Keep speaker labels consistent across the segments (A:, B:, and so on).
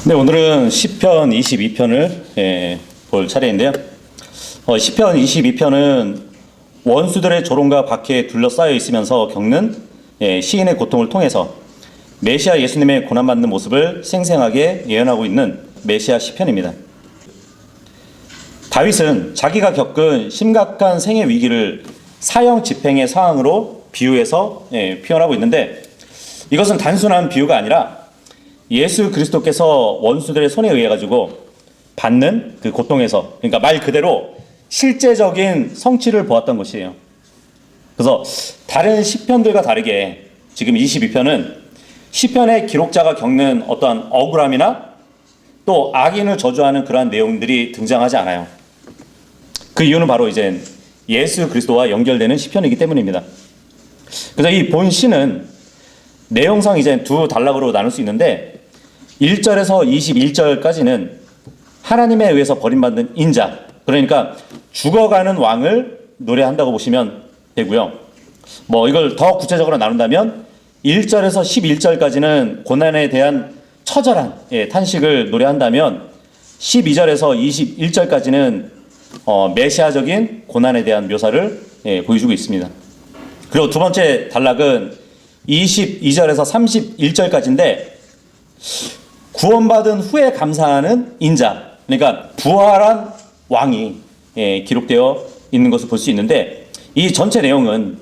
A: 네, 오늘은 시편 22편을 볼 차례인데요. 시편 22편은 원수들의 조롱과 박해에 둘러싸여 있으면서 겪는 시인의 고통을 통해서 메시아 예수님의 고난받는 모습을 생생하게 예언하고 있는 메시아 시편입니다. 다윗은 자기가 겪은 심각한 생애 위기를 사형 집행의 상황으로 비유해서 표현하고 있는데, 이것은 단순한 비유가 아니라 예수 그리스도께서 원수들의 손에 의해 가지고 받는 그 고통에서, 그러니까 말 그대로 실제적인 성취를 보았던 것이에요. 그래서 다른 시편들과 다르게 지금 22편은 시편의 기록자가 겪는 어떠한 억울함이나 또 악인을 저주하는 그러한 내용들이 등장하지 않아요. 그 이유는 바로 이제 예수 그리스도와 연결되는 시편이기 때문입니다. 그래서 이 본 시는 내용상 이제 두 단락으로 나눌 수 있는데, 1절에서 21절까지는 하나님에 의해서 버림받는 인자, 그러니까 죽어가는 왕을 노래한다고 보시면 되고요. 이걸 더 구체적으로 나눈다면 1절에서 11절까지는 고난에 대한 처절한 탄식을 노래한다면 12절에서 21절까지는 메시아적인 고난에 대한 묘사를 보여주고 있습니다. 그리고 두 번째 단락은 22절에서 31절까지인데, 구원받은 후에 감사하는 인자, 그러니까 부활한 왕이 기록되어 있는 것을 볼 수 있는데, 이 전체 내용은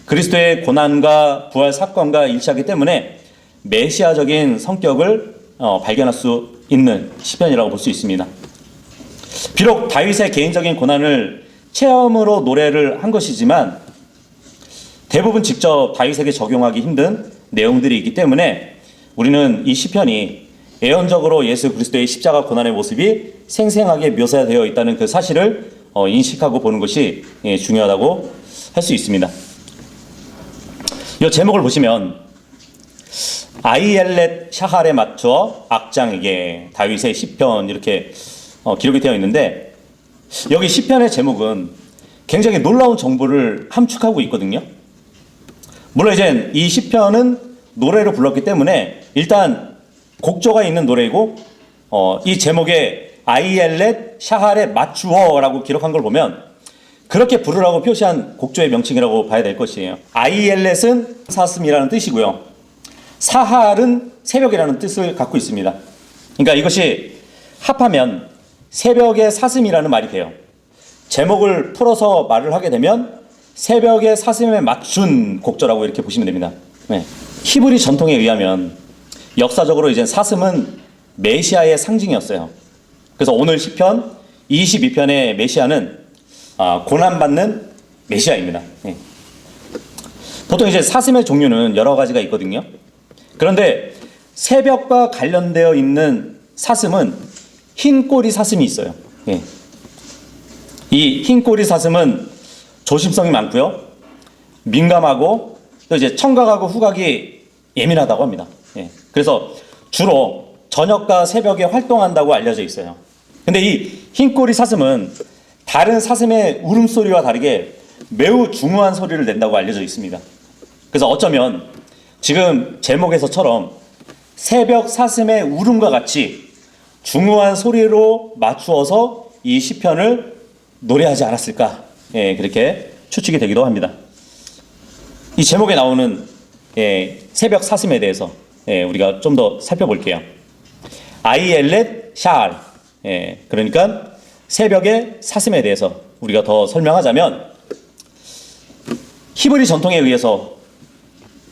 A: 그리스도의 고난과 부활 사건과 일치하기 때문에 메시아적인 성격을 발견할 수 있는 시편이라고 볼 수 있습니다. 비록 다윗의 개인적인 고난을 체험으로 노래를 한 것이지만 대부분 직접 다윗에게 적용하기 힘든 내용들이 있기 때문에 우리는 이 시편이 예언적으로 예수 그리스도의 십자가 고난의 모습이 생생하게 묘사되어 있다는 그 사실을 인식하고 보는 것이 중요하다고 할 수 있습니다. 이 제목을 보시면 아이엘렛 샤할에 맞춰 악장에게 다윗의 시편, 이렇게 기록이 되어 있는데, 여기 시편의 제목은 굉장히 놀라운 정보를 함축하고 있거든요. 물론 이제 이 시편은 노래로 불렀기 때문에 일단 곡조가 있는 노래이고, 이 제목에 아이엘렛 샤할에 맞추어라고 기록한 걸 보면 그렇게 부르라고 표시한 곡조의 명칭이라고 봐야 될 것이에요. 아이엘렛은 사슴이라는 뜻이고요, 사할은 새벽이라는 뜻을 갖고 있습니다. 그러니까 이것이 합하면 새벽의 사슴이라는 말이 돼요. 제목을 풀어서 말을 하게 되면 새벽의 사슴에 맞춘 곡조라고 이렇게 보시면 됩니다. 히브리 전통에 의하면 역사적으로 이제 사슴은 메시아의 상징이었어요. 그래서 오늘 시편 22편의 메시아는 고난받는 메시아입니다. 보통 이제 사슴의 종류는 여러 가지가 있거든요. 그런데 새벽과 관련되어 있는 사슴은 흰 꼬리 사슴이 있어요. 이 흰 꼬리 사슴은 조심성이 많고요, 민감하고 또 이제 청각하고 후각이 예민하다고 합니다. 그래서 주로 저녁과 새벽에 활동한다고 알려져 있어요. 근데 이 흰꼬리 사슴은 다른 사슴의 울음소리와 다르게 매우 중후한 소리를 낸다고 알려져 있습니다. 그래서 어쩌면 지금 제목에서처럼 새벽 사슴의 울음과 같이 중후한 소리로 맞추어서 이 시편을 노래하지 않았을까, 그렇게 추측이 되기도 합니다. 이 제목에 나오는 새벽 사슴에 대해서 우리가 좀 더 살펴볼게요. 아이엘렛 샤알, 그러니까 새벽의 사슴에 대해서 우리가 더 설명하자면, 히브리 전통에 의해서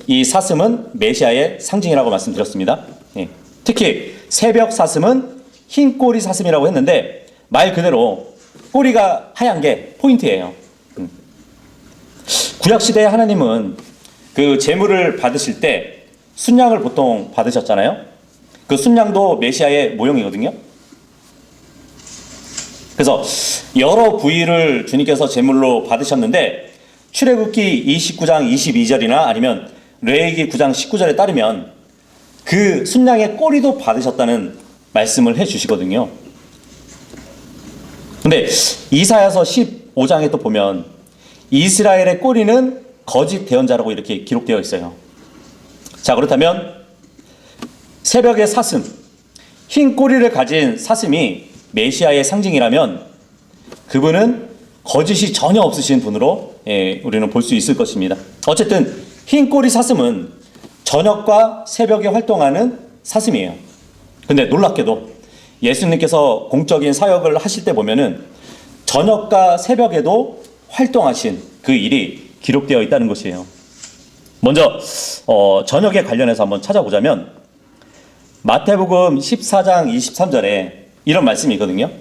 A: 이 사슴은 메시아의 상징이라고 말씀드렸습니다. 특히 새벽 사슴은 흰 꼬리 사슴이라고 했는데, 말 그대로 꼬리가 하얀 게 포인트예요. 구약시대에 하나님은 그 제물을 받으실 때 순양을 보통 받으셨잖아요. 그 순양도 메시아의 모형이거든요. 그래서 여러 부위를 주님께서 제물로 받으셨는데, 출애굽기 29장 22절이나 아니면 레위기 9장 19절에 따르면 그 순양의 꼬리도 받으셨다는 말씀을 해주시거든요. 근데 이사야서 15장에 또 보면 이스라엘의 꼬리는 거짓 대언자라고 이렇게 기록되어 있어요. 자, 그렇다면 새벽의 사슴, 흰 꼬리를 가진 사슴이 메시아의 상징이라면 그분은 거짓이 전혀 없으신 분으로 우리는 볼 수 있을 것입니다. 어쨌든 흰 꼬리 사슴은 저녁과 새벽에 활동하는 사슴이에요. 근데 놀랍게도 예수님께서 공적인 사역을 하실 때 보면은 저녁과 새벽에도 활동하신 그 일이 기록되어 있다는 것이에요. 먼저 저녁에 관련해서 한번 찾아보자면 마태복음 14장 23절에 이런 말씀이 있거든요.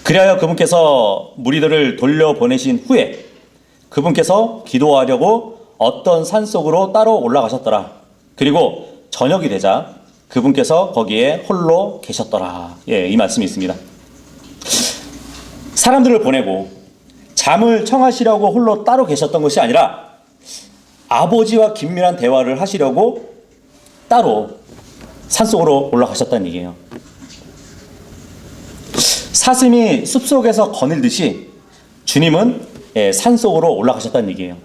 A: 그리하여 그분께서 무리들을 돌려보내신 후에 그분께서 기도하려고 어떤 산속으로 따로 올라가셨더라. 그리고 저녁이 되자 그분께서 거기에 홀로 계셨더라. 이 말씀이 있습니다. 사람들을 보내고 잠을 청하시려고 홀로 따로 계셨던 것이 아니라 아버지와 긴밀한 대화를 하시려고 따로 산속으로 올라가셨다는 얘기예요. 사슴이 숲속에서 거닐듯이 주님은 산속으로 올라가셨다는 얘기예요.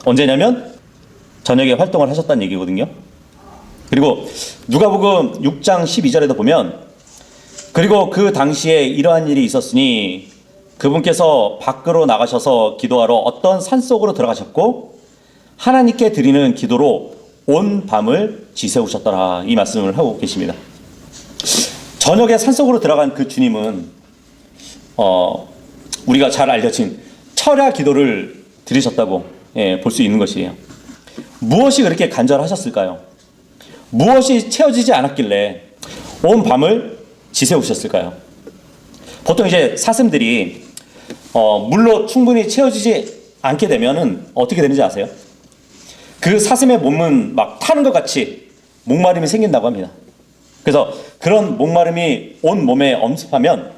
A: 언제냐면 저녁에 활동을 하셨다는 얘기거든요. 그리고 누가복음 6장 12절에도 보면 그리고 그 당시에 이러한 일이 있었으니 그분께서 밖으로 나가셔서 기도하러 어떤 산속으로 들어가셨고 하나님께 드리는 기도로 온 밤을 지새우셨더라. 이 말씀을 하고 계십니다. 저녁에 산속으로 들어간 그 주님은 우리가 잘 알려진 철야 기도를 드리셨다고 볼 수 있는 것이에요. 무엇이 그렇게 간절하셨을까요? 무엇이 채워지지 않았길래 온 밤을 지새우셨을까요? 보통 이제 사슴들이 물로 충분히 채워지지 않게 되면은 어떻게 되는지 아세요? 그 사슴의 몸은 막 타는 것 같이 목마름이 생긴다고 합니다. 그래서 그런 목마름이 온 몸에 엄습하면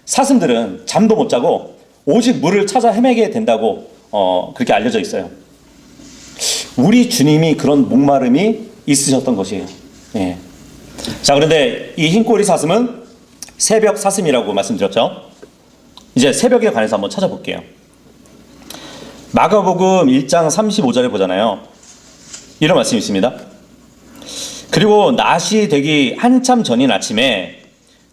A: 사슴들은 잠도 못 자고 오직 물을 찾아 헤매게 된다고 그렇게 알려져 있어요. 우리 주님이 그런 목마름이 있으셨던 것이에요. 예. 자, 그런데 이 흰꼬리 사슴은 새벽 사슴이라고 말씀드렸죠. 이제 새벽에 관해서 한번 찾아볼게요. 마가복음 1장 35절에 보잖아요. 이런 말씀이 있습니다. 그리고 낮이 되기 한참 전인 아침에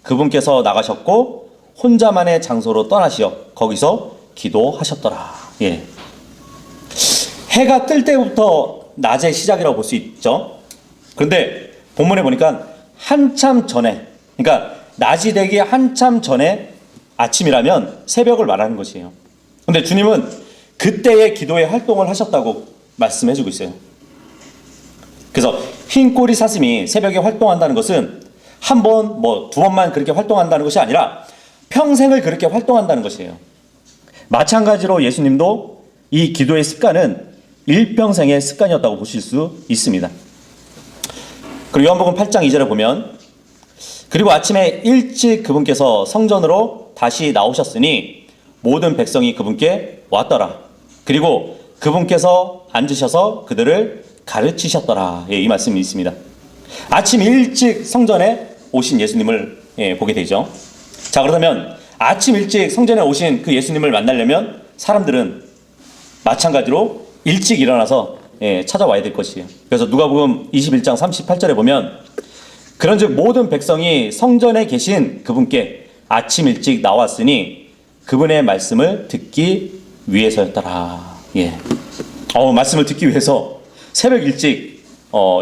A: 그분께서 나가셨고 혼자만의 장소로 떠나시어 거기서 기도하셨더라. 예. 해가 뜰 때부터 낮의 시작이라고 볼 수 있죠. 그런데 본문에 보니까 한참 전에, 그러니까 낮이 되기 한참 전에 아침이라면 새벽을 말하는 것이에요. 그런데 주님은 그때의 기도에 활동을 하셨다고 말씀해주고 있어요. 그래서 흰 꼬리 사슴이 새벽에 활동한다는 것은 한 번, 두 번만 그렇게 활동한다는 것이 아니라 평생을 그렇게 활동한다는 것이에요. 마찬가지로 예수님도 이 기도의 습관은 일평생의 습관이었다고 보실 수 있습니다. 그리고 요한복음 8장 2절에 보면 그리고 아침에 일찍 그분께서 성전으로 다시 나오셨으니 모든 백성이 그분께 왔더라. 그리고 그분께서 앉으셔서 그들을 가르치셨더라. 이 말씀이 있습니다. 아침 일찍 성전에 오신 예수님을 보게 되죠. 자, 그렇다면 아침 일찍 성전에 오신 그 예수님을 만나려면 사람들은 마찬가지로 일찍 일어나서 찾아와야 될 것이에요. 그래서 누가복음 21장 38절에 보면 그런즉 모든 백성이 성전에 계신 그분께 아침 일찍 나왔으니 그분의 말씀을 듣기 위해서였더라. 예. 말씀을 듣기 위해서 새벽 일찍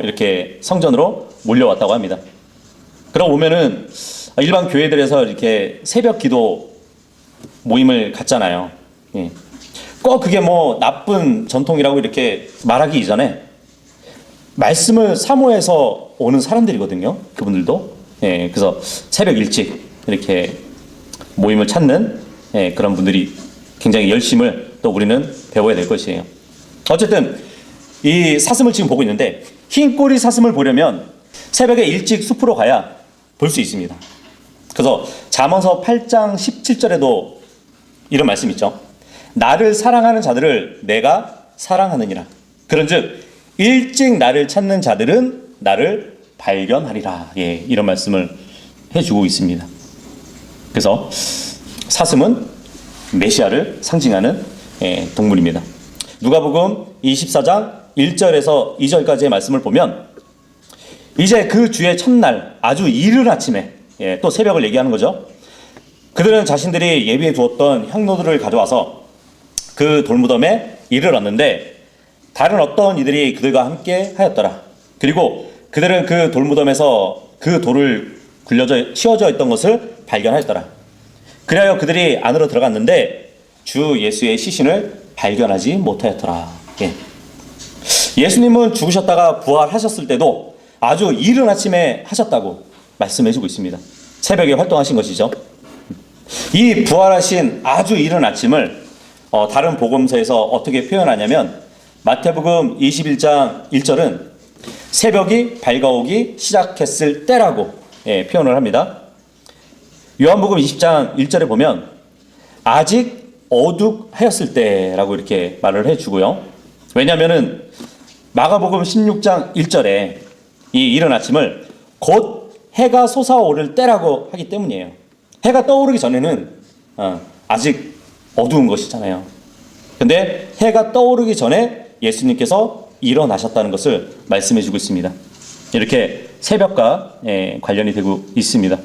A: 이렇게 성전으로 몰려왔다고 합니다. 그러고 보면은 일반 교회들에서 이렇게 새벽 기도 모임을 갖잖아요. 예. 꼭 그게 나쁜 전통이라고 이렇게 말하기 이전에 말씀을 사모해서 오는 사람들이거든요. 그분들도. 예. 그래서 새벽 일찍 이렇게 모임을 찾는 그런 분들이 굉장히 열심을 또 우리는 배워야 될 것이에요. 어쨌든 이 사슴을 지금 보고 있는데 흰 꼬리 사슴을 보려면 새벽에 일찍 숲으로 가야 볼 수 있습니다. 그래서 잠언서 8장 17절에도 이런 말씀 있죠. 나를 사랑하는 자들을 내가 사랑하느니라. 그런즉 일찍 나를 찾는 자들은 나를 발견하리라. 예, 이런 말씀을 해주고 있습니다. 그래서 사슴은 메시아를 상징하는 동물입니다. 누가복음 24장 1절에서 2절까지의 말씀을 보면 이제 그 주의 첫날 아주 이른 아침에 또 새벽을 얘기하는 거죠. 그들은 자신들이 예비해 두었던 향로들을 가져와서 그 돌무덤에 이르렀는데 다른 어떤 이들이 그들과 함께 하였더라. 그리고 그들은 그 돌무덤에서 그 돌을 씌워져 있던 것을 발견하였더라. 그리하여 그들이 안으로 들어갔는데 주 예수의 시신을 발견하지 못하였더라. 예수님은 죽으셨다가 부활하셨을 때도 아주 이른 아침에 하셨다고 말씀해주고 있습니다. 새벽에 활동하신 것이죠. 이 부활하신 아주 이른 아침을 다른 복음서에서 어떻게 표현하냐면 마태복음 21장 1절은 새벽이 밝아오기 시작했을 때라고 표현을 합니다. 요한복음 20장 1절에 보면 아직 어둑하였을 때라고 이렇게 말을 해주고요. 왜냐하면은 마가복음 16장 1절에 이 이른 아침을 곧 해가 솟아오를 때라고 하기 때문이에요. 해가 떠오르기 전에는 아직 어두운 것이잖아요. 근데 해가 떠오르기 전에 예수님께서 일어나셨다는 것을 말씀해 주고 있습니다. 이렇게 새벽과 관련이 되고 있습니다.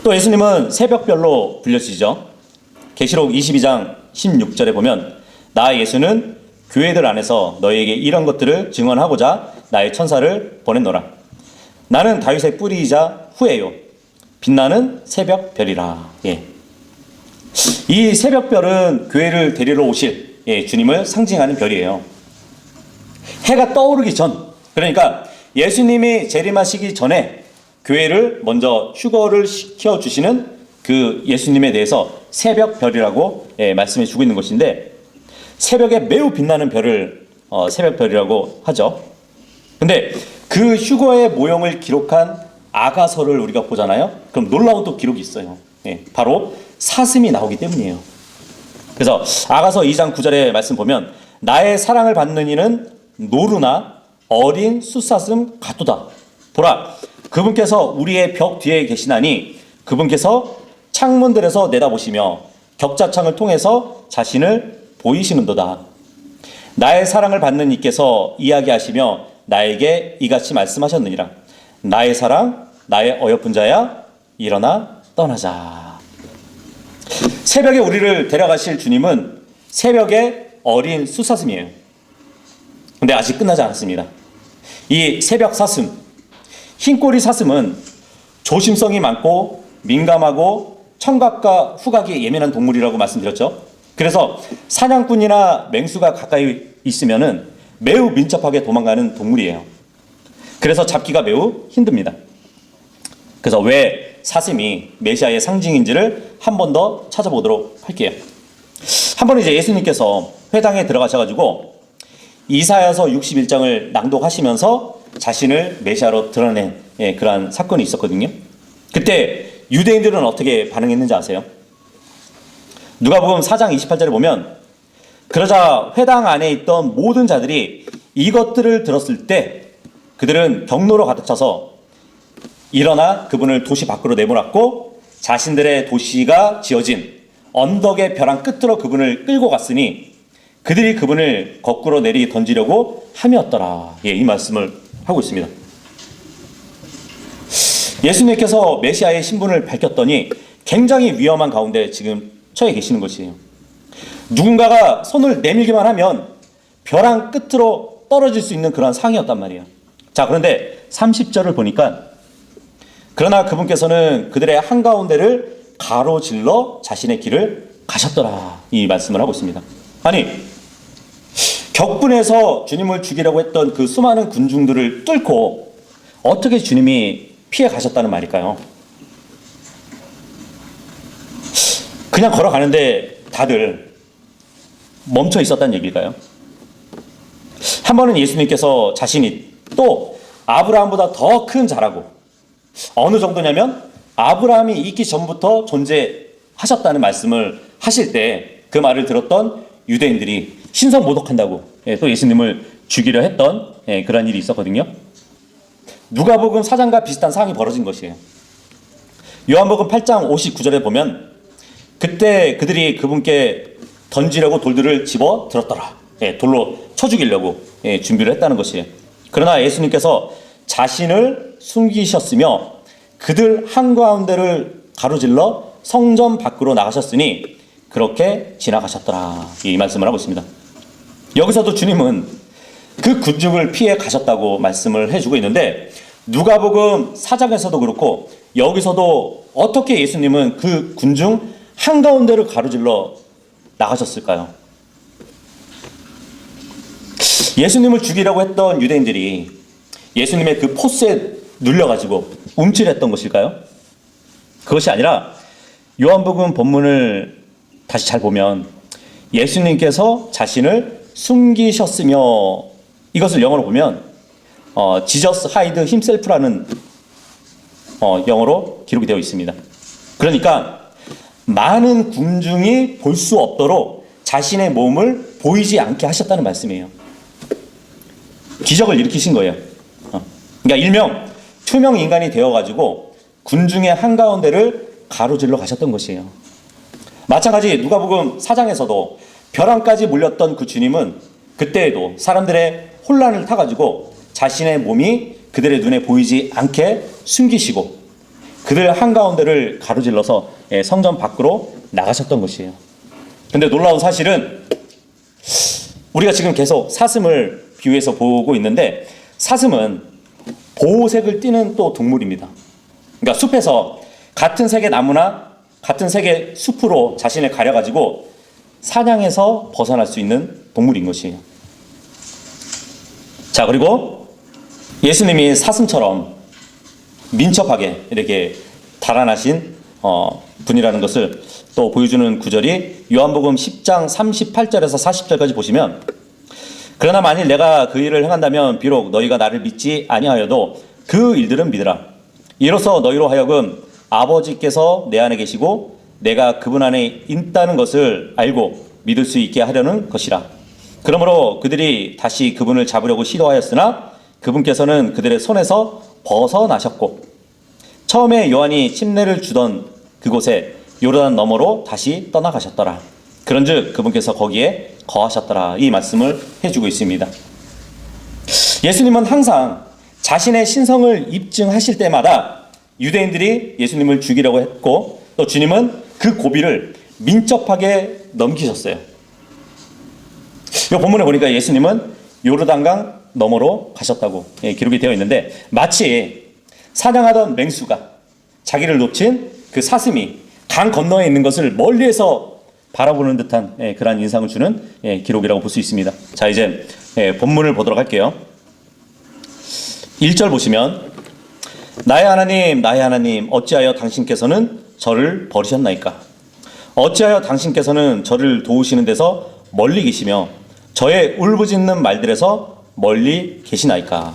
A: 또 예수님은 새벽별로 불려지죠. 계시록 22장 16절에 보면 나 예수는 교회들 안에서 너희에게 이런 것들을 증언하고자 나의 천사를 보냈노라. 나는 다윗의 뿌리이자 후예요. 빛나는 새벽별이라. 이 새벽별은 교회를 데리러 오실 주님을 상징하는 별이에요. 해가 떠오르기 전, 그러니까 예수님이 재림하시기 전에 교회를 먼저 휴거를 시켜주시는 그 예수님에 대해서 새벽별이라고 말씀해 주고 있는 것인데, 새벽에 매우 빛나는 별을 새벽별이라고 하죠. 근데 그 휴거의 모형을 기록한 아가서를 우리가 보잖아요. 그럼 놀라운 또 기록이 있어요. 바로 사슴이 나오기 때문이에요. 그래서 아가서 2장 9절의 말씀 보면 나의 사랑을 받는 이는 노루나 어린 숫사슴 같도다. 보라, 그분께서 우리의 벽 뒤에 계시나니 그분께서 창문들에서 내다보시며 격자창을 통해서 자신을 보이시는도다. 나의 사랑을 받는 이께서 이야기하시며 나에게 이같이 말씀하셨느니라. 나의 사랑, 나의 어여쁜 자야, 일어나 떠나자. 새벽에 우리를 데려가실 주님은 새벽의 어린 숫사슴이에요. 근데 아직 끝나지 않았습니다. 이 새벽 사슴, 흰꼬리 사슴은 조심성이 많고 민감하고 청각과 후각이 예민한 동물이라고 말씀드렸죠. 그래서 사냥꾼이나 맹수가 가까이 있으면은 매우 민첩하게 도망가는 동물이에요. 그래서 잡기가 매우 힘듭니다. 그래서 왜 사슴이 메시아의 상징인지를 한 번 더 찾아보도록 할게요. 한 번 이제 예수님께서 회당에 들어가셔가지고 이사야서 61장을 낭독하시면서 자신을 메시아로 드러낸 그러한 사건이 있었거든요. 그때 유대인들은 어떻게 반응했는지 아세요? 누가복음 4장 28절에 보면 그러자 회당 안에 있던 모든 자들이 이것들을 들었을 때 그들은 경로로 가득 차서 일어나 그분을 도시 밖으로 내몰았고 자신들의 도시가 지어진 언덕의 벼랑 끝으로 그분을 끌고 갔으니 그들이 그분을 거꾸로 내리 던지려고 함이었더라. 이 말씀을 하고 있습니다. 예수님께서 메시아의 신분을 밝혔더니 굉장히 위험한 가운데 지금 처해 계시는 것이에요. 누군가가 손을 내밀기만 하면 벼랑 끝으로 떨어질 수 있는 그런 상황이었단 말이에요. 자, 그런데 30절을 보니까 그러나 그분께서는 그들의 한가운데를 가로질러 자신의 길을 가셨더라. 이 말씀을 하고 있습니다. 아니, 격분해서 주님을 죽이려고 했던 그 수많은 군중들을 뚫고 어떻게 주님이 피해 가셨다는 말일까요? 그냥 걸어가는데 다들 멈춰 있었다는 얘기일까요? 한 번은 예수님께서 자신이 또 아브라함보다 더 큰 자라고, 어느 정도냐면 아브라함이 있기 전부터 존재하셨다는 말씀을 하실 때 그 말을 들었던 유대인들이 신성모독한다고 또 예수님을 죽이려 했던 그런 일이 있었거든요. 누가복음 4장과 비슷한 상황이 벌어진 것이에요. 요한복음 8장 59절에 보면 그때 그들이 그분께 던지려고 돌들을 집어 들었더라. 돌로 쳐 죽이려고 준비를 했다는 것이에요. 그러나 예수님께서 자신을 숨기셨으며 그들 한가운데를 가로질러 성전 밖으로 나가셨으니 그렇게 지나가셨더라. 이 말씀을 하고 있습니다. 여기서도 주님은 그 군중을 피해 가셨다고 말씀을 해주고 있는데 누가복음 4장에서도 그렇고 여기서도 어떻게 예수님은 그 군중 한가운데를 가로질러 나가셨을까요? 예수님을 죽이려고 했던 유대인들이 예수님의 그 포스에 눌려가지고 움찔했던 것일까요? 그것이 아니라 요한복음 본문을 다시 잘 보면 예수님께서 자신을 숨기셨으며 이것을 영어로 보면 Jesus hide himself라는 영어로 기록이 되어 있습니다. 그러니까 많은 군중이 볼 수 없도록 자신의 몸을 보이지 않게 하셨다는 말씀이에요. 기적을 일으키신 거예요. 그러니까 일명 투명 인간이 되어가지고 군중의 한가운데를 가로질러 가셨던 것이에요. 마찬가지 누가복음 4장에서도 벼랑까지 몰렸던 그 주님은 그때에도 사람들의 혼란을 타가지고 자신의 몸이 그들의 눈에 보이지 않게 숨기시고 그들 한가운데를 가로질러서 성전 밖으로 나가셨던 것이에요. 근데 놀라운 사실은 우리가 지금 계속 사슴을 비유해서 보고 있는데 사슴은 보호색을 띠는 또 동물입니다. 그러니까 숲에서 같은 색의 나무나 같은 색의 숲으로 자신을 가려가지고 사냥에서 벗어날 수 있는 동물인 것이에요. 자, 그리고 예수님이 사슴처럼 민첩하게 이렇게 달아나신 분이라는 것을 또 보여주는 구절이 요한복음 10장 38절에서 40절까지 보시면 그러나 만일 내가 그 일을 행한다면 비록 너희가 나를 믿지 아니하여도 그 일들은 믿으라. 이로써 너희로 하여금 아버지께서 내 안에 계시고 내가 그분 안에 있다는 것을 알고 믿을 수 있게 하려는 것이라. 그러므로 그들이 다시 그분을 잡으려고 시도하였으나 그분께서는 그들의 손에서 벗어나셨고 처음에 요한이 침례를 주던 그곳에 요르단 너머로 다시 떠나가셨더라. 그런즉 그분께서 거기에 거하셨더라. 이 말씀을 해주고 있습니다. 예수님은 항상 자신의 신성을 입증하실 때마다 유대인들이 예수님을 죽이려고 했고 또 주님은 그 고비를 민첩하게 넘기셨어요. 이 본문에 보니까 예수님은 요르단강 너머로 가셨다고 기록이 되어 있는데 마치 사냥하던 맹수가 자기를 놓친 그 사슴이 강 건너에 있는 것을 멀리에서 바라보는 듯한 그러한 인상을 주는 기록이라고 볼 수 있습니다. 자, 이제 본문을 보도록 할게요. 1절 보시면 나의 하나님 어찌하여 당신께서는 저를 버리셨나이까? 어찌하여 당신께서는 저를 도우시는 데서 멀리 계시며 저의 울부짖는 말들에서 멀리 계시나이까?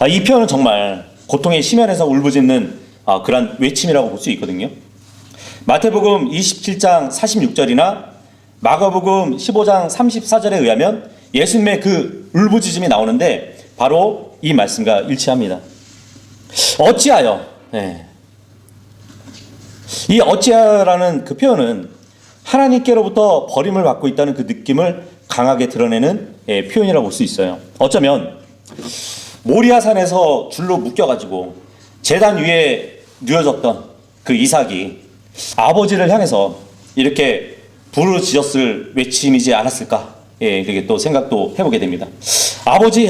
A: 이 표현은 정말 고통의 심연에서 울부짖는 그런 외침이라고 볼 수 있거든요. 마태복음 27장 46절이나 마가복음 15장 34절에 의하면 예수님의 그 울부짖음이 나오는데 바로 이 말씀과 일치합니다. 어찌하여, 이 어찌하여라는 그 표현은 하나님께로부터 버림을 받고 있다는 그 느낌을 강하게 드러내는 표현이라고 볼 수 있어요. 어쩌면 모리아산에서 줄로 묶여가지고 제단 위에 누워졌던 그 이삭이 아버지를 향해서 이렇게 부르짖었을 외침이지 않았을까? 그렇게 또 생각도 해보게 됩니다. 아버지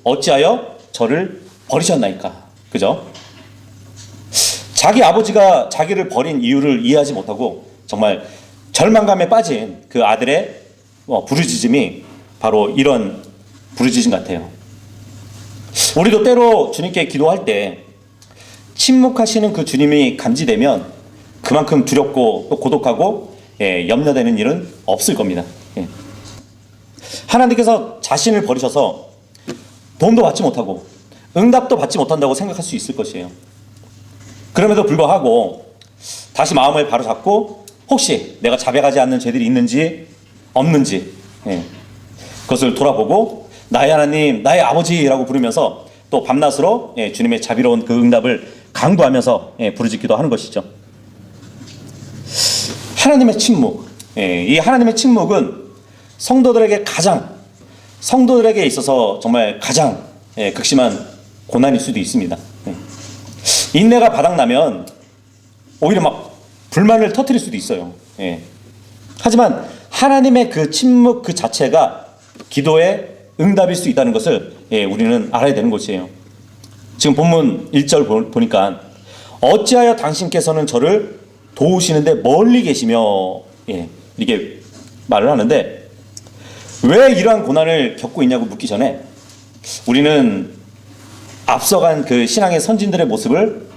A: 어찌하여 저를 버리셨나이까? 그죠? 자기 아버지가 자기를 버린 이유를 이해하지 못하고 정말 절망감에 빠진 그 아들의 부르짖음이 바로 이런 부르짖음 같아요. 우리도 때로 주님께 기도할 때 침묵하시는 그 주님이 감지되면 그만큼 두렵고 또 고독하고 염려되는 일은 없을 겁니다. 하나님께서 자신을 버리셔서 도움도 받지 못하고 응답도 받지 못한다고 생각할 수 있을 것이에요. 그럼에도 불구하고 다시 마음을 바로잡고 혹시 내가 자백하지 않는 죄들이 있는지 없는지 그것을 돌아보고 나의 하나님, 나의 아버지라고 부르면서 또 밤낮으로 주님의 자비로운 그 응답을 강구하면서 부르짖기도 하는 것이죠. 하나님의 침묵, 이 하나님의 침묵은 성도들에게 있어서 정말 가장 극심한 고난일 수도 있습니다. 인내가 바닥나면 오히려 막 불만을 터뜨릴 수도 있어요. 하지만 하나님의 그 침묵 그 자체가 기도의 응답일 수 있다는 것을 우리는 알아야 되는 것이에요. 지금 본문 1절 보니까 어찌하여 당신께서는 저를 도우시는데 멀리 계시며 이렇게 말을 하는데, 왜 이러한 고난을 겪고 있냐고 묻기 전에 우리는 앞서간 그 신앙의 선진들의 모습을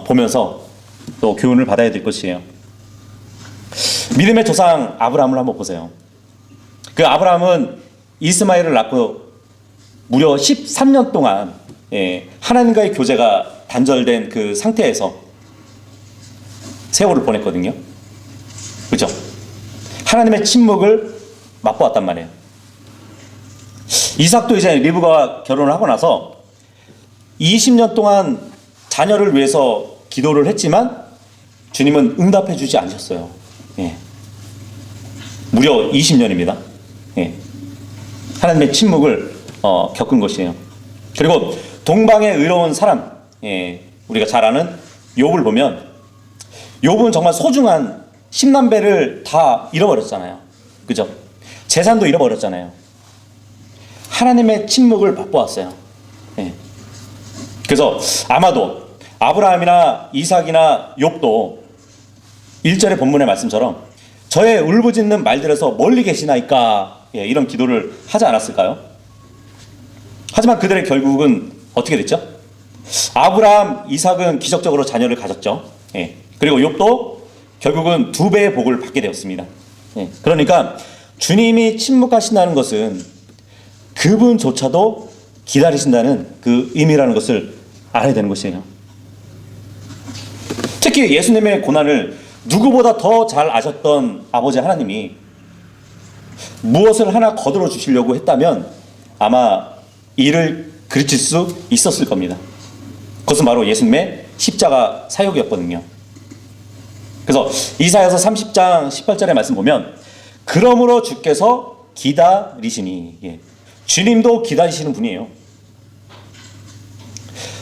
A: 보면서 또 교훈을 받아야 될 것이에요. 믿음의 조상 아브라함을 한번 보세요. 그 아브라함은 이스마엘을 낳고 무려 13년 동안 하나님과의 교제가 단절된 그 상태에서 세월을 보냈거든요. 그렇죠? 하나님의 침묵을 맛보았단 말이에요. 이삭도 이제 리브가와 결혼을 하고 나서 20년 동안 자녀를 위해서 기도를 했지만 주님은 응답해 주지 않으셨어요. 무려 20년입니다. 하나님의 침묵을 겪은 것이에요. 그리고 동방의 의로운 사람, 우리가 잘 아는 욥을 보면 욥은 정말 소중한 10남배를 다 잃어버렸잖아요. 그죠? 재산도 잃어버렸잖아요. 하나님의 침묵을 맛보았어요. 그래서 아마도 아브라함이나 이삭이나 욥도 1절의 본문의 말씀처럼 저의 울부짖는 말들에서 멀리 계시나이까, 이런 기도를 하지 않았을까요? 하지만 그들의 결국은 어떻게 됐죠? 아브라함, 이삭은 기적적으로 자녀를 가졌죠. 그리고 욥도 결국은 2배의 복을 받게 되었습니다. 그러니까 주님이 침묵하신다는 것은 그분조차도 기다리신다는 그 의미라는 것을 알아야 되는 것이에요. 특히 예수님의 고난을 누구보다 더 잘 아셨던 아버지 하나님이 무엇을 하나 거들어 주시려고 했다면 아마 이를 그르칠 수 있었을 겁니다. 그것은 바로 예수님의 십자가 사역이었거든요. 그래서 이사야서 30장 18절의 말씀 보면 그러므로 주께서 기다리시니, 주님도 기다리시는 분이에요.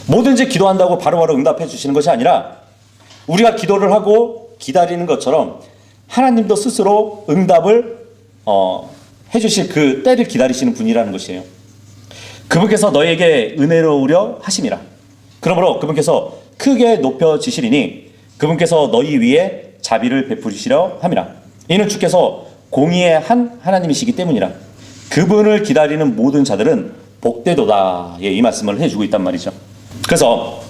A: 뭐든지 기도한다고 바로바로 응답해 주시는 것이 아니라 우리가 기도를 하고 기다리는 것처럼 하나님도 스스로 응답을 해주실 그 때를 기다리시는 분이라는 것이에요. 그분께서 너에게 은혜로우려 하심이라. 그러므로 그분께서 크게 높여지시리니 그분께서 너희 위에 자비를 베푸시려 함이라. 이는 주께서 공의의 한 하나님이시기 때문이라. 그분을 기다리는 모든 자들은 복되도다. 이 말씀을 해주고 있단 말이죠. 그래서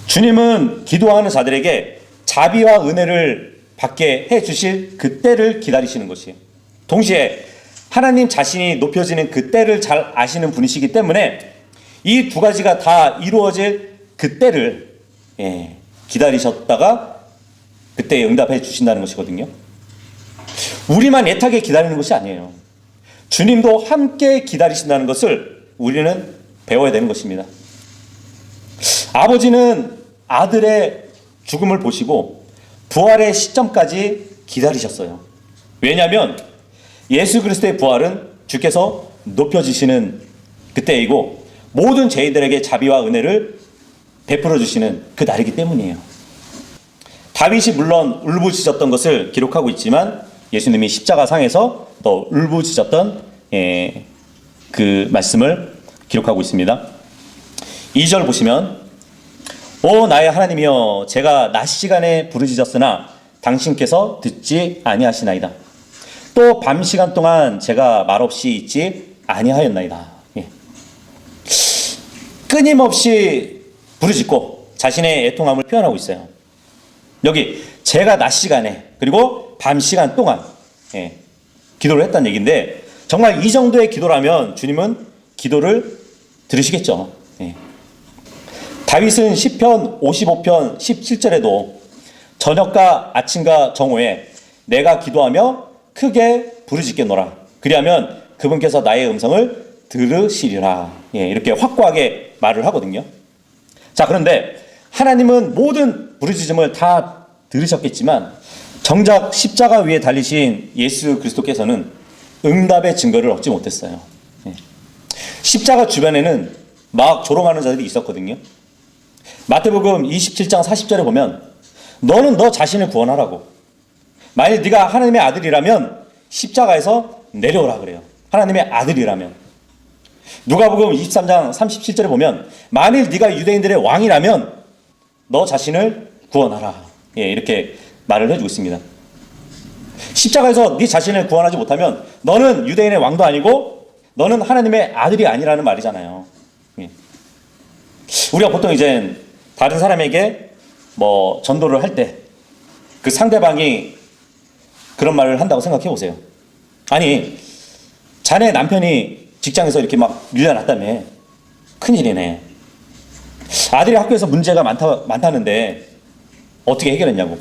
A: 주님은 기도하는 자들에게 자비와 은혜를 받게 해주실 그 때를 기다리시는 것이에요. 동시에 하나님 자신이 높여지는 그 때를 잘 아시는 분이시기 때문에 이 두 가지가 다 이루어질 그 때를 기다리셨다가 그때 응답해 주신다는 것이거든요. 우리만 애타게 기다리는 것이 아니에요. 주님도 함께 기다리신다는 것을 우리는 배워야 되는 것입니다. 아버지는 아들의 죽음을 보시고 부활의 시점까지 기다리셨어요. 왜냐하면 예수 그리스도의 부활은 주께서 높여지시는 그때이고 모든 죄인들에게 자비와 은혜를 베풀어 주시는 그 날이기 때문이에요. 다윗이 물론 울부짖었던 것을 기록하고 있지만 예수님이 십자가상에서 또 울부짖었던 그 말씀을 기록하고 있습니다. 2절 보시면 오 나의 하나님이여 제가 낮 시간에 부르짖었으나 당신께서 듣지 아니하시나이다. 또 밤 시간 동안 제가 말없이 있지 아니하였나이다. 끊임없이 부르짖고 자신의 애통함을 표현하고 있어요. 여기 제가 낮 시간에 그리고 밤 시간 동안 기도를 했다는 얘기인데 정말 이 정도의 기도라면 주님은 기도를 들으시겠죠. 다윗은 시편 55편 17절에도 저녁과 아침과 정오에 내가 기도하며 크게 부르짖겠노라. 그리하면 그분께서 나의 음성을 들으시리라. 이렇게 확고하게 말을 하거든요. 자, 그런데 하나님은 모든 부르짖음을 다 들으셨겠지만 정작 십자가 위에 달리신 예수 그리스도께서는 응답의 증거를 얻지 못했어요. 십자가 주변에는 막 조롱하는 자들이 있었거든요. 마태복음 27장 40절에 보면 너는 너 자신을 구원하라고. 만일 네가 하나님의 아들이라면 십자가에서 내려오라 그래요. 하나님의 아들이라면. 누가복음 23장 37절에 보면 만일 네가 유대인들의 왕이라면 너 자신을 구원하라. 예, 이렇게 말을 해주고 있습니다. 십자가에서 네 자신을 구원하지 못하면 너는 유대인의 왕도 아니고 너는 하나님의 아들이 아니라는 말이잖아요. 예. 우리가 보통 이제 다른 사람에게 뭐 전도를 할 때 그 상대방이 그런 말을 한다고 생각해 보세요. 아니, 자네 남편이 직장에서 이렇게 막 밀려났다며. 큰일이네. 아들이 학교에서 문제가 많다는데 어떻게 해결했냐고.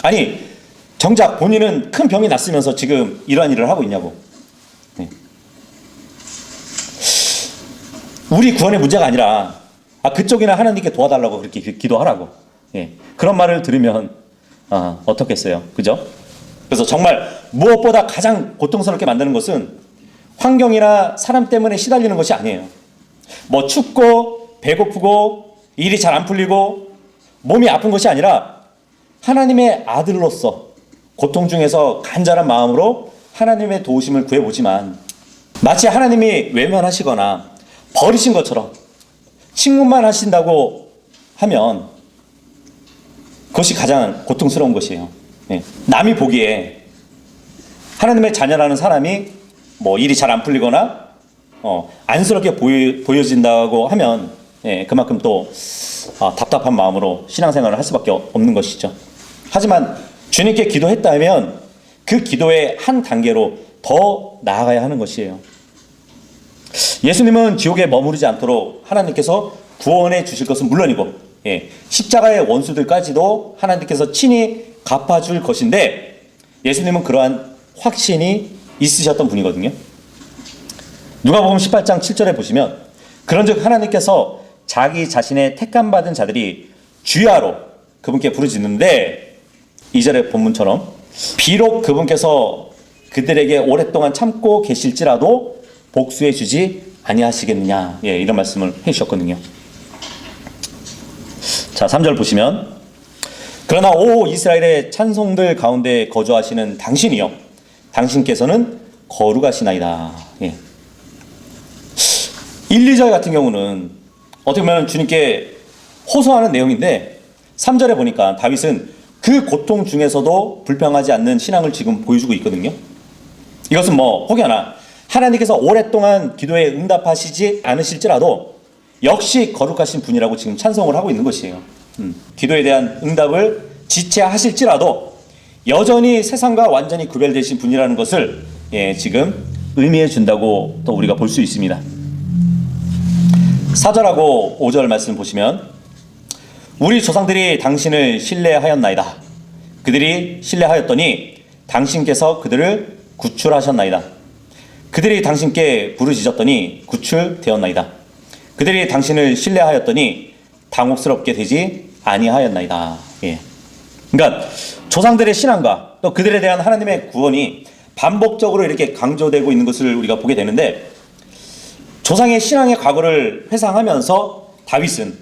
A: 아니, 정작 본인은 큰 병이 났으면서 지금 이러한 일을 하고 있냐고. 네. 우리 구원의 문제가 아니라 그쪽이나 하나님께 도와달라고 그렇게 기도하라고. 예. 그런 말을 들으면 어떻겠어요? 그죠? 그래서 정말 무엇보다 가장 고통스럽게 만드는 것은 환경이나 사람 때문에 시달리는 것이 아니에요. 뭐 춥고 배고프고 일이 잘 안 풀리고 몸이 아픈 것이 아니라 하나님의 아들로서 고통 중에서 간절한 마음으로 하나님의 도우심을 구해보지만 마치 하나님이 외면하시거나 버리신 것처럼 침묵만 하신다고 하면 그것이 가장 고통스러운 것이에요. 예. 남이 보기에 하나님의 자녀라는 사람이 뭐 일이 잘 안 풀리거나 안쓰럽게 보여진다고 하면 그만큼 또 답답한 마음으로 신앙생활을 할 수밖에 없는 것이죠. 하지만 주님께 기도했다면 그 기도의 한 단계로 더 나아가야 하는 것이에요. 예수님은 지옥에 머무르지 않도록 하나님께서 구원해 주실 것은 물론이고 십자가의 원수들까지도 하나님께서 친히 갚아줄 것인데 예수님은 그러한 확신이 있으셨던 분이거든요. 누가복음 18장 7절에 보시면 그런즉 하나님께서 자기 자신의 택함받은 자들이 주야로 그분께 부르짖는데 2절의 본문처럼 비록 그분께서 그들에게 오랫동안 참고 계실지라도 복수해 주지 아니하시겠느냐. 이런 말씀을 해주셨거든요. 자, 3절 보시면 그러나 오 이스라엘의 찬송들 가운데 거주하시는 당신이요 당신께서는 거룩하시나이다. 1, 2절 같은 경우는 어떻게 보면 주님께 호소하는 내용인데 3절에 보니까 다윗은 그 고통 중에서도 불평하지 않는 신앙을 지금 보여주고 있거든요. 이것은 뭐 혹여나 하나님께서 오랫동안 기도에 응답하시지 않으실지라도 역시 거룩하신 분이라고 지금 찬송을 하고 있는 것이에요. 기도에 대한 응답을 지체하실지라도 여전히 세상과 완전히 구별되신 분이라는 것을 지금 의미해 준다고 또 우리가 볼 수 있습니다. 4절하고 5절 말씀 보시면 우리 조상들이 당신을 신뢰하였나이다. 그들이 신뢰하였더니 당신께서 그들을 구출하셨나이다. 그들이 당신께 부르짖었더니 구출되었나이다. 그들이 당신을 신뢰하였더니 당혹스럽게 되지 아니하였나이다. 그러니까 조상들의 신앙과 또 그들에 대한 하나님의 구원이 반복적으로 이렇게 강조되고 있는 것을 우리가 보게 되는데 조상의 신앙의 과거를 회상하면서 다윗은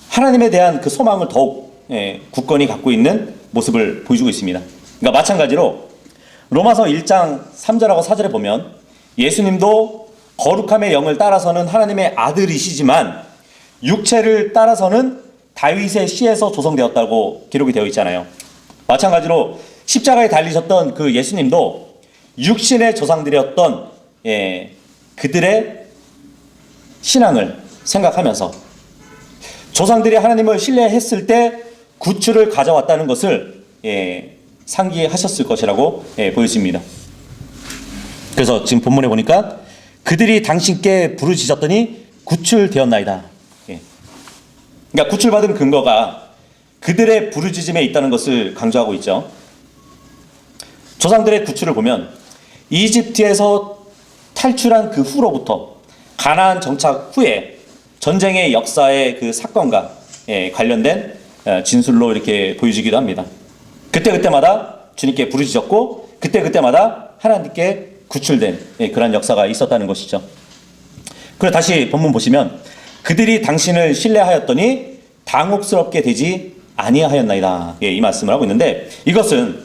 A: 하나님에 대한 그 소망을 더욱 굳건히 갖고 있는 모습을 보여주고 있습니다. 그러니까 마찬가지로 로마서 1장 3절하고 4절에 보면 예수님도 거룩함의 영을 따라서는 하나님의 아들이시지만 육체를 따라서는 다윗의 씨에서 조성되었다고 기록이 되어 있잖아요. 마찬가지로 십자가에 달리셨던 그 예수님도 육신의 조상들이었던 그들의 신앙을 생각하면서 조상들이 하나님을 신뢰했을 때 구출을 가져왔다는 것을 상기하셨을 것이라고 보여집니다. 그래서 지금 본문에 보니까 그들이 당신께 부르짖었더니 구출되었나이다. 그러니까 구출받은 근거가 그들의 부르짖음에 있다는 것을 강조하고 있죠. 조상들의 구출을 보면 이집트에서 탈출한 그 후로부터 가나안 정착 후에 전쟁의 역사의 그 사건과 관련된 진술로 이렇게 보여지기도 합니다. 그때마다 주님께 부르짖었고 그때마다 하나님께 구출된 그런 역사가 있었다는 것이죠. 그리고 다시 본문 보시면 그들이 당신을 신뢰하였더니 당혹스럽게 되지 아니하였나이다. 예, 이 말씀을 하고 있는데 이것은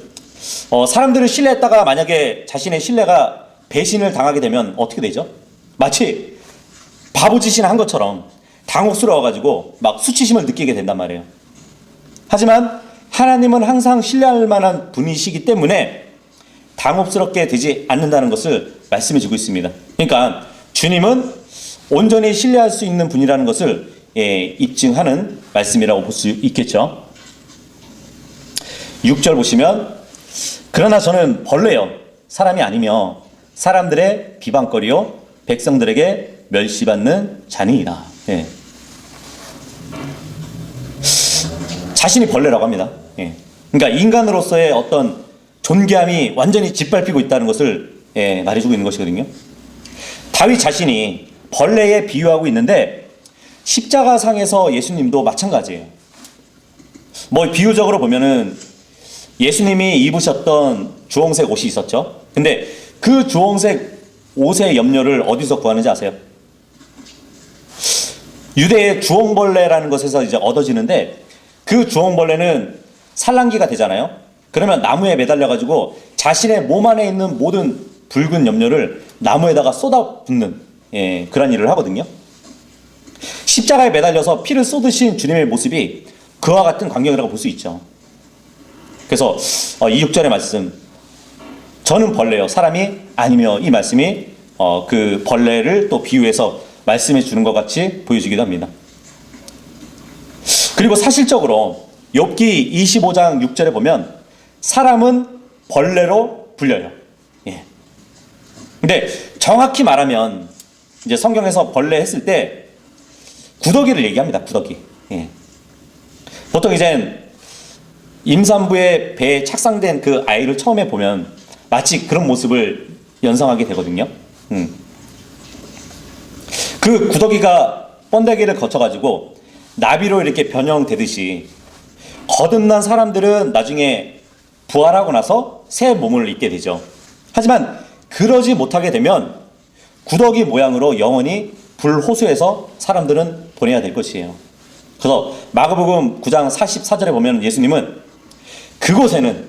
A: 사람들을 신뢰했다가 만약에 자신의 신뢰가 배신을 당하게 되면 어떻게 되죠? 마치 바보짓이나 한 것처럼 당혹스러워가지고 막 수치심을 느끼게 된단 말이에요. 하지만 하나님은 항상 신뢰할 만한 분이시기 때문에 당혹스럽게 되지 않는다는 것을 말씀해 주고 있습니다. 그러니까 주님은 온전히 신뢰할 수 있는 분이라는 것을 입증하는 말씀이라고 볼 수 있겠죠. 6절 보시면 그러나 저는 벌레요 사람이 아니며 사람들의 비방거리요 백성들에게 멸시받는 자니이다. 예. 자신이 벌레라고 합니다. 예. 그러니까 인간으로서의 어떤 존귀함이 완전히 짓밟히고 있다는 것을 말해주고 있는 것이거든요. 다윗 자신이 벌레에 비유하고 있는데 십자가상에서 예수님도 마찬가지예요. 뭐 비유적으로 보면은 예수님이 입으셨던 주홍색 옷이 있었죠. 근데 그 주홍색 옷의 염료를 어디서 구하는지 아세요? 유대의 주홍벌레라는 것에서 이제 얻어지는데 그 주홍벌레는 산란기가 되잖아요. 그러면 나무에 매달려 가지고 자신의 몸 안에 있는 모든 붉은 염료를 나무에다가 쏟아붓는 그런 일을 하거든요. 십자가에 매달려서 피를 쏟으신 주님의 모습이 그와 같은 광경이라고 볼 수 있죠. 그래서 이 6절의 말씀 저는 벌레요 사람이 아니며 이 말씀이 그 벌레를 또 비유해서 말씀해 주는 것 같이 보여지기도 합니다. 그리고 사실적으로 욥기 25장 6절에 보면 사람은 벌레로 불려요. 예. 근데 정확히 말하면 이제 성경에서 벌레 했을 때 구더기를 얘기합니다. 구더기. 예. 보통 이제 임산부의 배에 착상된 그 아이를 처음에 보면 마치 그런 모습을 연상하게 되거든요. 그 구더기가 번데기를 거쳐가지고 나비로 이렇게 변형되듯이 거듭난 사람들은 나중에 부활하고 나서 새 몸을 입게 되죠. 하지만 그러지 못하게 되면 구더기 모양으로 영원히 불호수에서 사람들은 보내야 될 것이에요. 그래서 마가복음 9장 44절에 보면 예수님은 그곳에는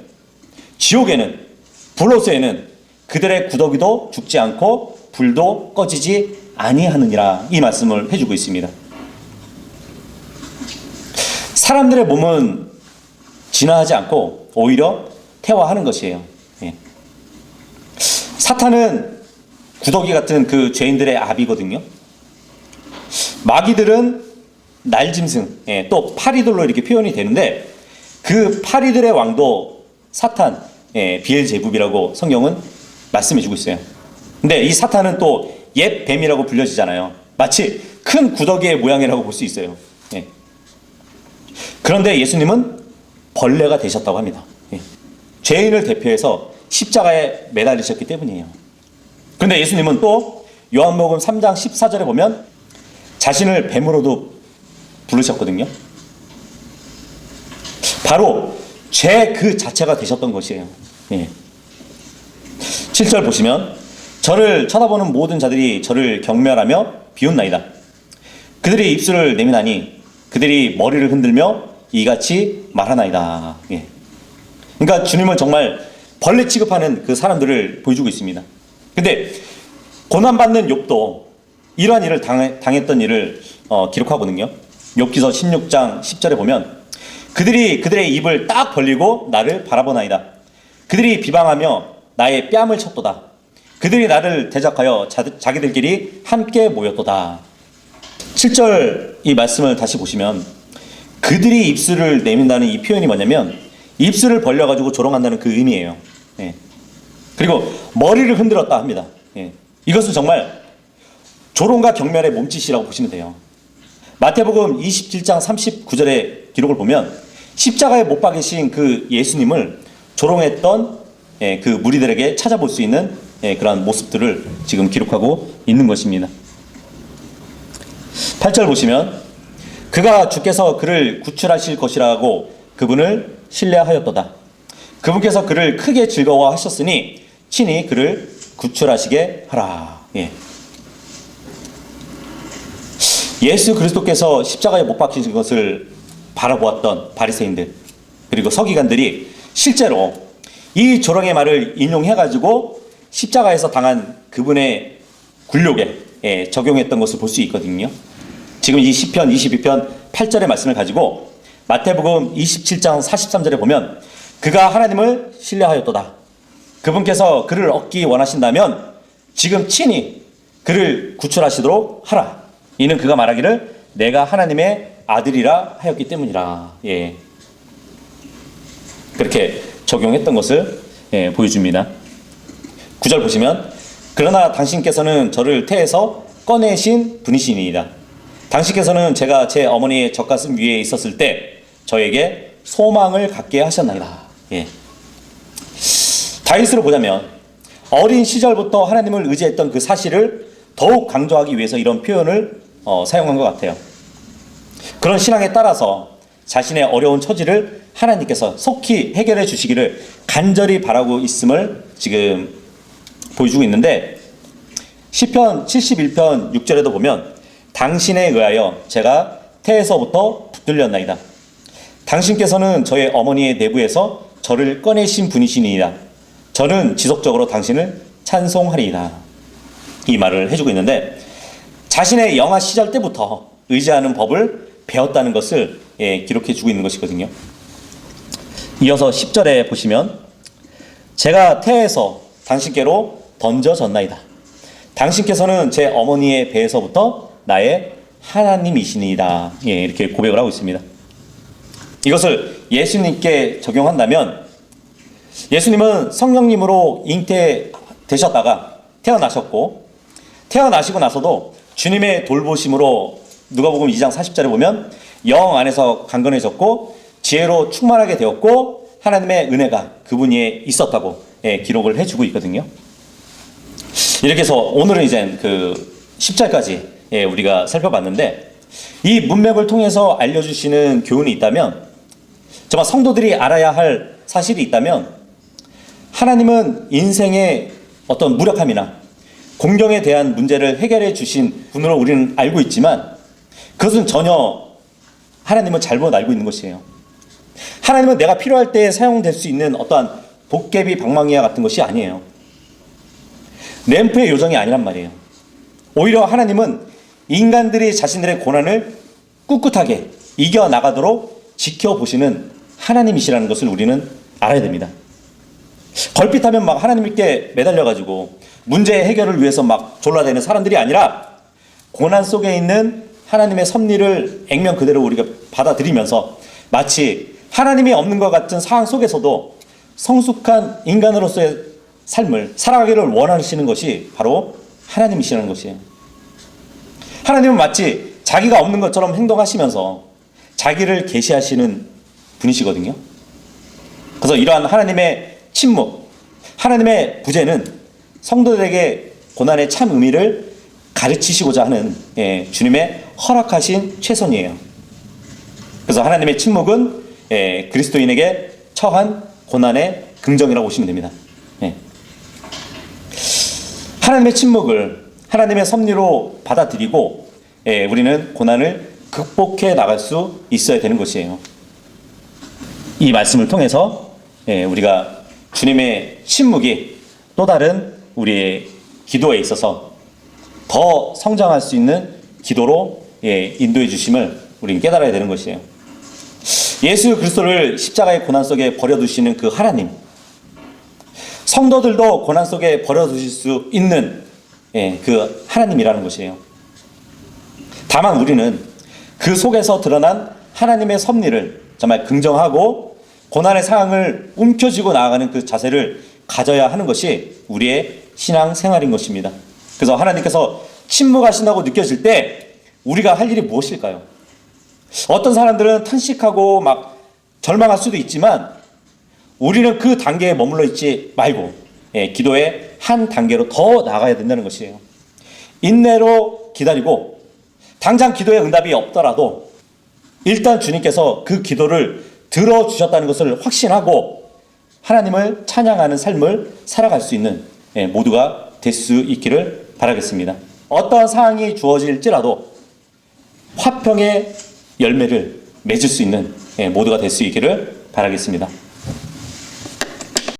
A: 지옥에는 불호수에는 그들의 구더기도 죽지 않고 불도 꺼지지 아니하느니라 이 말씀을 해주고 있습니다. 사람들의 몸은 진화하지 않고 오히려 태화하는 것이에요. 예. 사탄은 구더기 같은 그 죄인들의 압이거든요. 마귀들은 날짐승, 또 파리들로 이렇게 표현이 되는데 그 파리들의 왕도 사탄, 비엘제붑이라고 성경은 말씀해 주고 있어요. 근데 이 사탄은 또 옛 뱀이라고 불려지잖아요. 마치 큰 구더기의 모양이라고 볼 수 있어요. 예. 그런데 예수님은 벌레가 되셨다고 합니다. 예. 죄인을 대표해서 십자가에 매달리셨기 때문이에요. 그런데 예수님은 또 요한복음 3장 14절에 보면 자신을 뱀으로도 부르셨거든요. 바로 죄 그 자체가 되셨던 것이에요. 예. 7절 보시면 저를 쳐다보는 모든 자들이 저를 경멸하며 비웃나이다. 그들이 입술을 내미나니 그들이 머리를 흔들며 이같이 말하나이다. 예. 그러니까 주님은 정말 벌레 취급하는 그 사람들을 보여주고 있습니다. 근데 고난받는 욥도 이러한 일을 당했던 일을 기록하거든요. 욥기서 16장 10절에 보면 그들이 그들의 입을 딱 벌리고 나를 바라보나이다. 그들이 비방하며 나의 뺨을 쳤도다. 그들이 나를 대적하여 자기들끼리 함께 모였도다. 7절 이 말씀을 다시 보시면 그들이 입술을 내민다는 이 표현이 뭐냐면 입술을 벌려가지고 조롱한다는 그 의미예요. 예. 그리고 머리를 흔들었다 합니다. 예. 이것은 정말 조롱과 경멸의 몸짓이라고 보시면 돼요. 마태복음 27장 39절의 기록을 보면 십자가에 못 박이신 그 예수님을 조롱했던 그 무리들에게 찾아볼 수 있는 그러한 모습들을 지금 기록하고 있는 것입니다. 8절 보시면 그가 주께서 그를 구출하실 것이라고 그분을 신뢰하였도다. 그분께서 그를 크게 즐거워하셨으니 친히 그를 구출하시게 하라. 예. 예수 그리스도께서 십자가에 못 박히신 것을 바라보았던 바리새인들 그리고 서기관들이 실제로 이 조롱의 말을 인용해가지고 십자가에서 당한 그분의 굴욕에 적용했던 것을 볼 수 있거든요. 지금 이 시편 22편 8절의 말씀을 가지고 마태복음 27장 43절에 보면 그가 하나님을 신뢰하였도다. 그분께서 그를 얻기 원하신다면 지금 친히 그를 구출하시도록 하라. 이는 그가 말하기를 내가 하나님의 아들이라 하였기 때문이라. 그렇게 적용했던 것을 보여줍니다. 9절 보시면 그러나 당신께서는 저를 태에서 꺼내신 분이시니이다. 당신께서는 제가 제 어머니의 젖가슴 위에 있었을 때 저에게 소망을 갖게 하셨나이다. 다윗으로 보자면 어린 시절부터 하나님을 의지했던 그 사실을 더욱 강조하기 위해서 이런 표현을 사용한 것 같아요. 그런 신앙에 따라서 자신의 어려운 처지를 하나님께서 속히 해결해 주시기를 간절히 바라고 있음을 지금 보여주고 있는데 시편 71편 6절에도 보면 당신에 의하여 제가 태에서부터 붙들렸나이다. 당신께서는 저의 어머니의 내부에서 저를 꺼내신 분이시니이다. 저는 지속적으로 당신을 찬송하리이다. 이 말을 해주고 있는데 자신의 영아 시절 때부터 의지하는 법을 배웠다는 것을 기록해 주고 있는 것이거든요. 이어서 10절에 보시면 제가 태에서 당신께로 던져졌나이다. 당신께서는 제 어머니의 배에서부터 나의 하나님이시니이다. 이렇게 고백을 하고 있습니다. 이것을 예수님께 적용한다면 예수님은 성령님으로 잉태되셨다가 태어나셨고 태어나시고 나서도 주님의 돌보심으로 누가복음 2장 40절에 보면 영 안에서 강건해졌고 지혜로 충만하게 되었고 하나님의 은혜가 그분 위에 있었다고 기록을 해주고 있거든요. 이렇게 해서 오늘은 이제 그 10절까지 우리가 살펴봤는데 이 문맥을 통해서 알려주시는 교훈이 있다면 정말 성도들이 알아야 할 사실이 있다면 하나님은 인생의 어떤 무력함이나 공경에 대한 문제를 해결해 주신 분으로 우리는 알고 있지만 그것은 전혀 하나님은 잘못 알고 있는 것이에요. 하나님은 내가 필요할 때 사용될 수 있는 어떠한 도깨비 방망이와 같은 것이 아니에요. 램프의 요정이 아니란 말이에요. 오히려 하나님은 인간들이 자신들의 고난을 꿋꿋하게 이겨나가도록 지켜보시는 하나님이시라는 것을 우리는 알아야 됩니다. 걸핏하면 막 하나님께 매달려가지고 문제 해결을 위해서 막 졸라대는 사람들이 아니라 고난 속에 있는 하나님의 섭리를 액면 그대로 우리가 받아들이면서 마치 하나님이 없는 것 같은 상황 속에서도 성숙한 인간으로서의 삶을 살아가기를 원하시는 것이 바로 하나님이시라는 것이에요. 하나님은 마치 자기가 없는 것처럼 행동하시면서 자기를 계시하시는 분이시거든요. 그래서 이러한 하나님의 침묵, 하나님의 부재는 성도들에게 고난의 참 의미를 가르치시고자 하는 주님의 허락하신 최선이에요. 그래서 하나님의 침묵은 그리스도인에게 처한 고난의 긍정이라고 보시면 됩니다. 하나님의 침묵을 하나님의 섭리로 받아들이고 우리는 고난을 극복해 나갈 수 있어야 되는 것이에요. 이 말씀을 통해서 우리가 주님의 침묵이 또 다른 우리의 기도에 있어서 더 성장할 수 있는 기도로 인도해 주심을 우리는 깨달아야 되는 것이에요. 예수 그리스도를 십자가의 고난 속에 버려두시는 그 하나님, 성도들도 고난 속에 버려두실 수 있는 그 하나님이라는 것이에요. 다만 우리는 그 속에서 드러난 하나님의 섭리를 정말 긍정하고 고난의 상황을 움켜쥐고 나아가는 그 자세를 가져야 하는 것이 우리의 신앙생활인 것입니다. 그래서 하나님께서 침묵하신다고 느껴질 때 우리가 할 일이 무엇일까요? 어떤 사람들은 탄식하고 막 절망할 수도 있지만 우리는 그 단계에 머물러 있지 말고 기도의 한 단계로 더 나아가야 된다는 것이에요. 인내로 기다리고 당장 기도의 응답이 없더라도 일단 주님께서 그 기도를 들어주셨다는 것을 확신하고 하나님을 찬양하는 삶을 살아갈 수 있는 모두가 될 수 있기를 바라겠습니다. 어떠한 상황이 주어질지라도 화평의 열매를 맺을 수 있는 모두가 될 수 있기를 바라겠습니다.